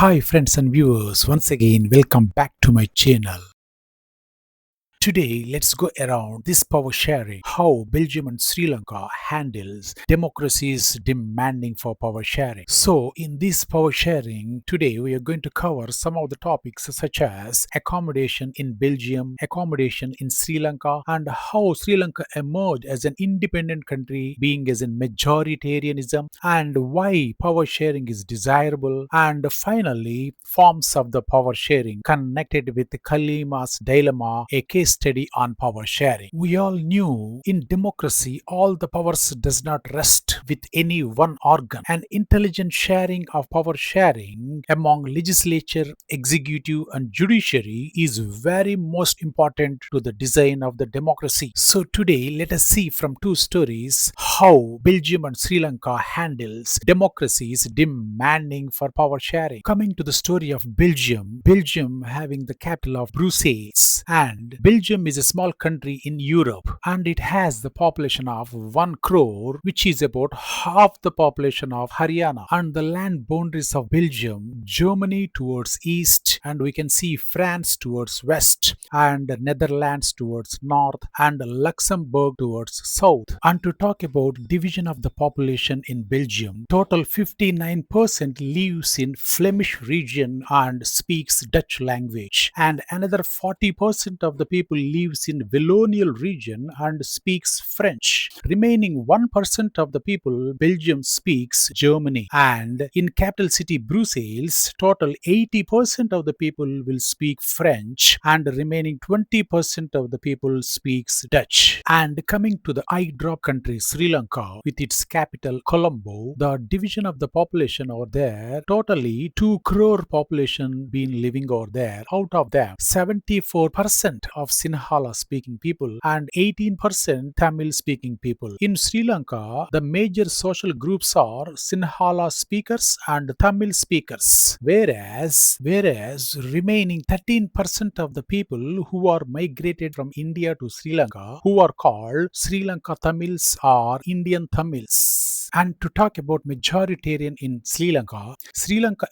Hi friends and viewers, once again welcome back to my channel. Today, let's go around this power sharing, how Belgium and Sri Lanka handles democracies demanding for power sharing. So, in this power sharing, today we are going to cover some of the topics such as accommodation in Belgium, accommodation in Sri Lanka, and how Sri Lanka emerged as an independent country, being as in majoritarianism, and why power sharing is desirable, and finally, forms of the power sharing connected with Kalima's dilemma, a case study on power sharing. We all knew in democracy all the powers does not rest with any one organ. An intelligent sharing of power sharing among legislature, executive and judiciary is very most important to the design of the democracy. So today let us see from two stories how Belgium and Sri Lanka handles democracies demanding for power sharing. Coming to the story of Belgium having the capital of Brussels, and Belgium is a small country in Europe and it has the population of 1 crore, which is about half the population of Haryana. And the land boundaries of Belgium, Germany towards east, and we can see France towards west, and Netherlands towards north, and Luxembourg towards south. And to talk about division of the population in Belgium, total 59% lives in Flemish region and speaks Dutch language, and another 40% of the people lives in Wallonian region and speaks French. Remaining 1% of the people Belgium speaks Germany, and in capital city Brussels total 80% of the people will speak French and remaining 20% of the people speaks Dutch. And coming to the eye drop country Sri Lanka with its capital Colombo, the division of the population over there, totally 2 crore population been living over there. Out of them 74% of Sinhala speaking people and 18% Tamil speaking people. In Sri Lanka, the major social groups are Sinhala speakers and Tamil speakers, whereas remaining 13% of the people who are migrated from India to Sri Lanka, who are called Sri Lanka Tamils or Indian Tamils. And to talk about majoritarian in Sri Lanka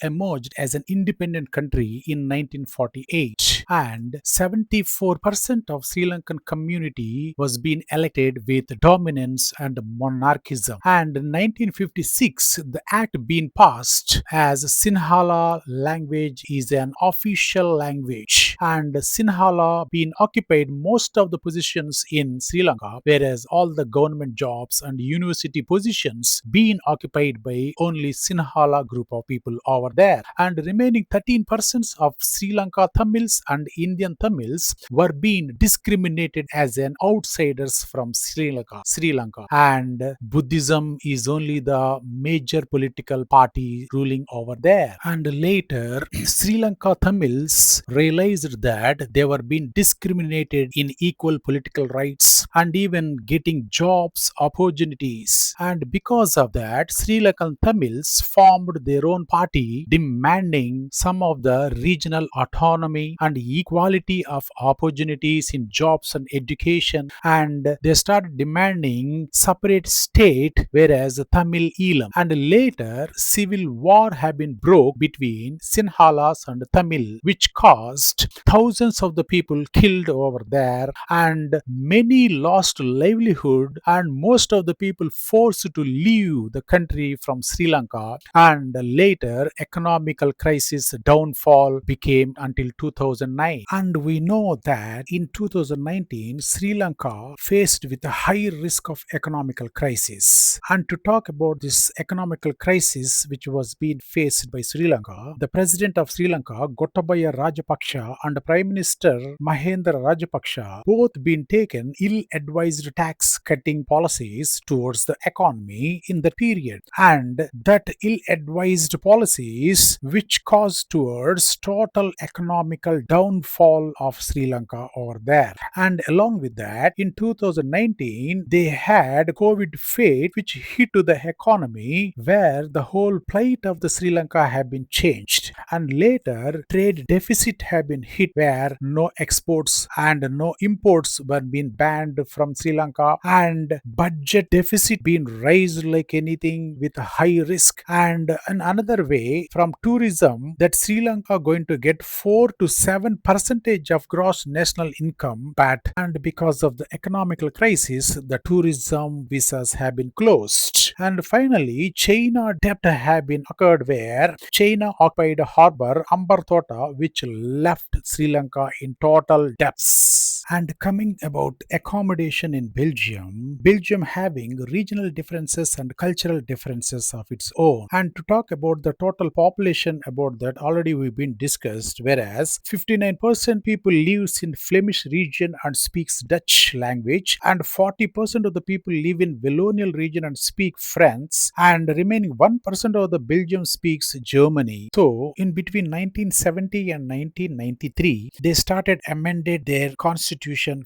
emerged as an independent country in 1948, and 74% of Sri Lankan community was being elected with dominance and monarchism. And in 1956, the act being passed as Sinhala language is an official language, and Sinhala being occupied most of the positions in Sri Lanka, whereas all the government jobs and university positions being occupied by only Sinhala group of people over there. And remaining 13% of Sri Lanka Tamils and Indian Tamils were being discriminated as an outsiders from Sri Lanka. And Buddhism is only the major political party ruling over there. And later, Sri Lanka Tamils realized that they were being discriminated in equal political rights and even getting jobs opportunities. And because of that, Sri Lankan Tamils formed their own party demanding some of the regional autonomy and equality of opportunities in jobs and education, and they started demanding separate state, whereas Tamil Elam. And later civil war had been broke between Sinhalas and Tamil, which caused thousands of the people killed over there, and many lost livelihood, and most of the people forced to leave the country from Sri Lanka. And later economical crisis downfall became until 2009. And we know that in 2019 Sri Lanka faced with a high risk of economical crisis. And to talk about this economical crisis which was being faced by Sri Lanka, the president of Sri Lanka Gotabaya Rajapaksa and Prime Minister Mahendra Rajapaksa both been taken ill-advised tax cutting policies towards the economy in the period, and that ill-advised policies which caused towards total economical downfall of Sri Lanka over there. And along with that, in 2019 they had COVID fate which hit to the economy, where the whole plight of the Sri Lanka had been changed, and later trade deficit had been hit, where no exports and no imports were being banned from Sri Lanka, and budget deficit being raised like anything with a high risk. And in another way, from tourism, that Sri Lanka going to get 4 to 7 percentage of gross national income, but and because of the economical crisis, the tourism visas have been closed. And finally, China debt have been occurred where China occupied a harbor Ambartota, which left Sri Lanka in total debts. And coming about accommodation in Belgium, Belgium having regional differences and cultural differences of its own. And to talk about the total population about that already we've been discussed, whereas 59% people lives in Flemish region and speaks Dutch language, and 40% of the people live in Wallonian region and speak French, and remaining 1% of the Belgium speaks Germany. So in between 1970 and 1993, they started amended their constitution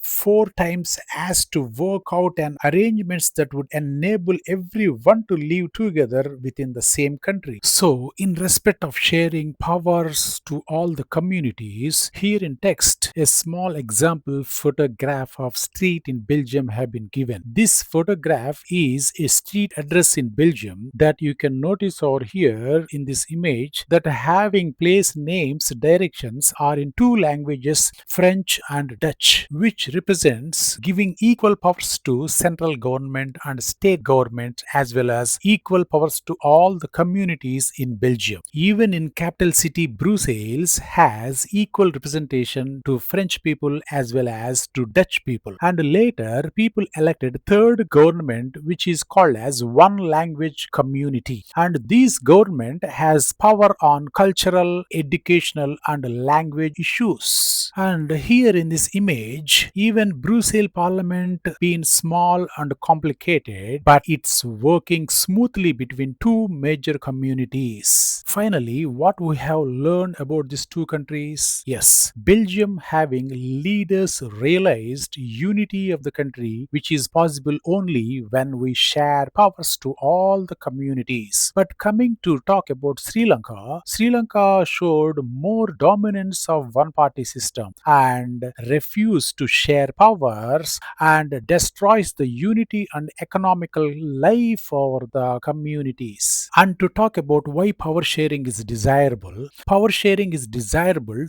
4 times as to work out an arrangements that would enable everyone to live together within the same country. So in respect of sharing powers to all the communities, here in text a small example photograph of street in Belgium have been given. This photograph is a street address in Belgium that you can notice over here in this image that having place names directions are in two languages, French and Dutch, which represents giving equal powers to central government and state government as well as equal powers to all the communities in Belgium. Even in capital city Brussels has equal representation to French people as well as to Dutch people. And later people elected third government which is called as one language community. And this government has power on cultural, educational and language issues. And here in this image, even Brussels Parliament being small and complicated, but it's working smoothly between two major communities. Finally, what we have learned about these two countries? Yes, Belgium having leaders realized unity of the country, which is possible only when we share powers to all the communities. But coming to talk about Sri Lanka, Sri Lanka showed more dominance of one party system and refused to share powers and destroys the unity and economical life for the communities. And to talk about why power sharing is desirable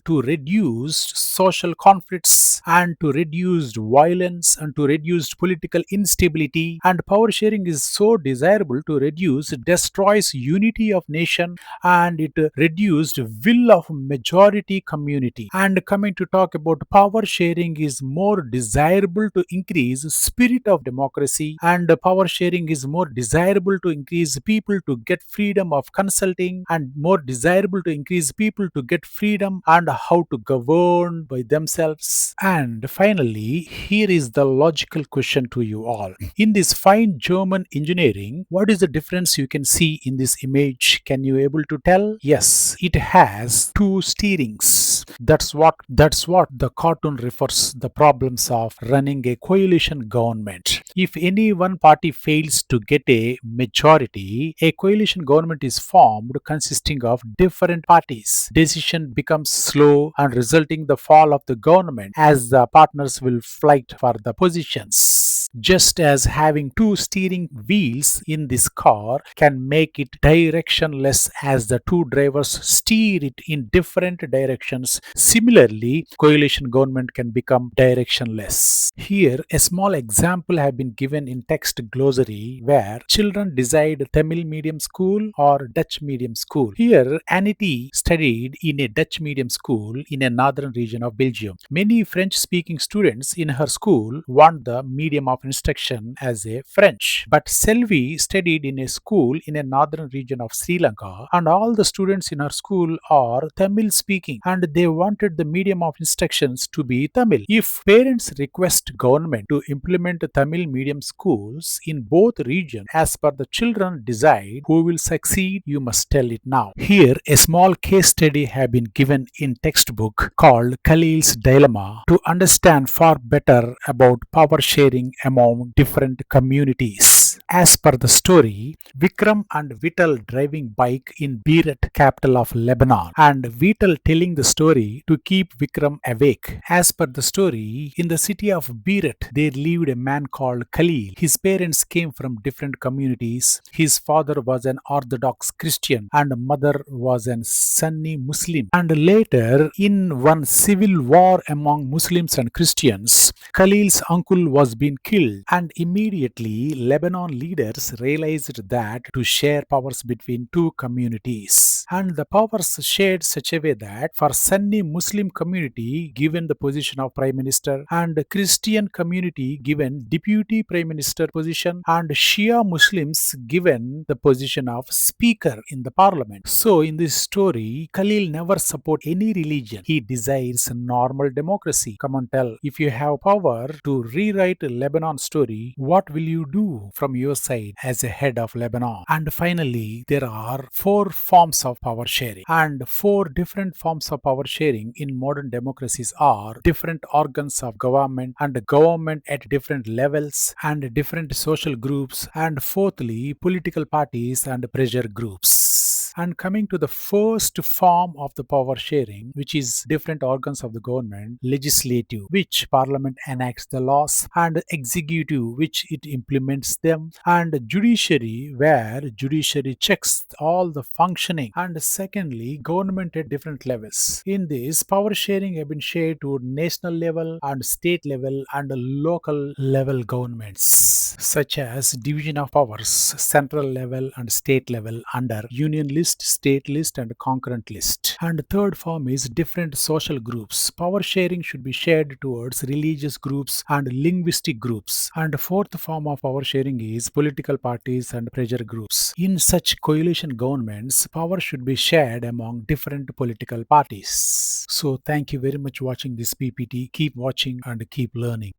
to reduce social conflicts and to reduce violence and to reduce political instability. And power sharing is so desirable to reduce destroys unity of nation and it reduced will of majority community. And coming to talk about power sharing is more desirable to increase spirit of democracy, and power sharing is more desirable to increase people to get freedom of consulting and more desirable to increase people to get freedom and how to govern by themselves. And finally, here is the logical question to you all. In this fine German engineering, what is the difference you can see in this image? Can you able to tell? Yes, it has two steerings. That's what the cartoon refers the problems of running a coalition government. If any one party fails to get a majority, a coalition government is formed consisting of different parties. Decision becomes slow and resulting the fall of the government as the partners will fight for the positions. Just as having two steering wheels in this car can make it directionless as the two drivers steer it in different directions, similarly, coalition government can become directionless. Here, a small example have been given in text glossary where children decide Tamil medium school or Dutch medium school. Here, Anity studied in a Dutch medium school in a northern region of Belgium. Many French-speaking students in her school want the medium of instruction as a French. But Selvi studied in a school in a northern region of Sri Lanka and all the students in her school are Tamil speaking and they wanted the medium of instructions to be Tamil. If parents request government to implement Tamil medium schools in both regions as per the children decide who will succeed, you must tell it now. Here a small case study have been given in textbook called Khalil's dilemma to understand far better about power sharing among different communities. As per the story, Vikram and Vital driving bike in Beirut, capital of Lebanon, and Vital telling the story to keep Vikram awake. As per the story, in the city of Beirut, there lived a man called Khalil. His parents came from different communities. His father was an Orthodox Christian and mother was an Sunni Muslim. And later, in one civil war among Muslims and Christians, Khalil's uncle was being killed, and immediately Lebanon leaders realized that to share powers between two communities. And the powers shared such a way that for Sunni Muslim community given the position of Prime Minister, and Christian community given Deputy Prime Minister position, and Shia Muslims given the position of Speaker in the Parliament. So in this story, Khalil never support any religion. He desires normal democracy. Come on, tell, if you have power to rewrite Lebanon story, what will you do from your side as a head of Lebanon? And finally, there are four forms of power sharing, and four different forms of power sharing in modern democracies are different organs of government and government at different levels and different social groups, and fourthly, political parties and pressure groups. And coming to the first form of the power sharing, which is different organs of the government: legislative, which parliament enacts the laws, and executive, which it implements them, and judiciary, where judiciary checks all the functioning, and secondly, government at different levels. In this, power sharing have been shared to national level and state level and local level governments, such as division of powers, central level and state level under union list, state list, and concurrent list. And third form is different social groups. Power sharing should be shared towards religious groups and linguistic groups. And fourth form of power sharing is political parties and pressure groups. In such coalition governments, power should be shared among different political parties. So thank you very much for watching this PPT. Keep watching and keep learning.